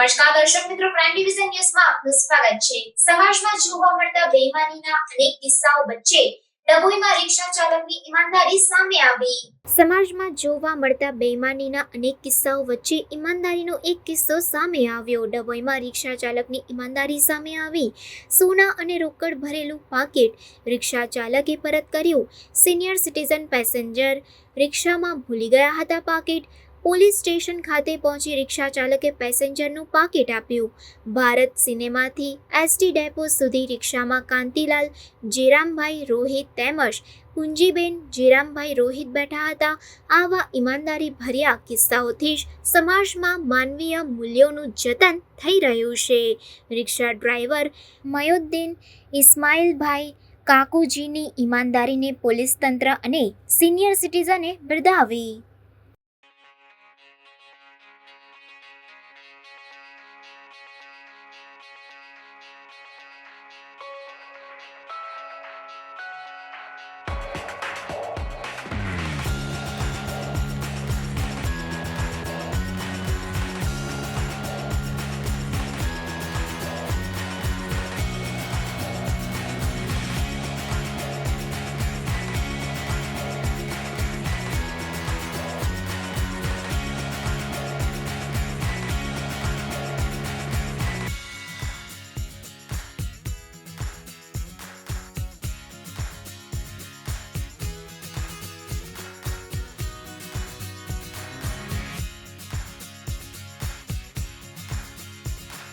નમસ્કાર દર્શક મિત્રો, ક્રાઇમ ડિવિઝન ન્યૂઝમાં આપનું સ્વાગત છે। સમાજમાં જોવા મળતા બેઈમાનીના અનેક કિસ્સાઓ વચ્ચે ડભોઈમાં રિક્ષા ચાલકની ઈમાનદારી સામે આવી। સમાજમાં જોવા મળતા બેઈમાનીના અનેક કિસ્સાઓ વચ્ચે ઈમાનદારીનો એક કિસ્સો સામે આવ્યો। ડભોઈમાં રિક્ષા ચાલકની ઈમાનદારી સામે આવી। સોના અને રોકડ ભરેલું પાકીટ રિક્ષા ચાલકે પરત કર્યું। સિનિયર સિટીઝન પેસેન્જર રિક્ષામાં ભૂલી ગયા હતા પાકીટ। પોલીસ સ્ટેશન ખાતે પહોંચી રિક્ષા ચાલકે પેસેન્જરનું પાકીટ આપ્યું। ભારત સિનેમાથી એસટી ડેપો સુધી રિક્ષામાં કાંતિલાલ જેરામભાઈ રોહિત તેમજ પુંજીબેન જેરામભાઈ રોહિત બેઠા હતા। આવા ઈમાનદારી ભર્યા કિસ્સાઓથી જ સમાજમાં માનવીય મૂલ્યોનું જતન થઈ રહ્યું છે। રિક્ષા ડ્રાઈવર મયુદ્દીન ઇસ્માઇલભાઈ કાકુજીની ઈમાનદારીને પોલીસ તંત્ર અને સિનિયર સિટીઝને બિરદાવી।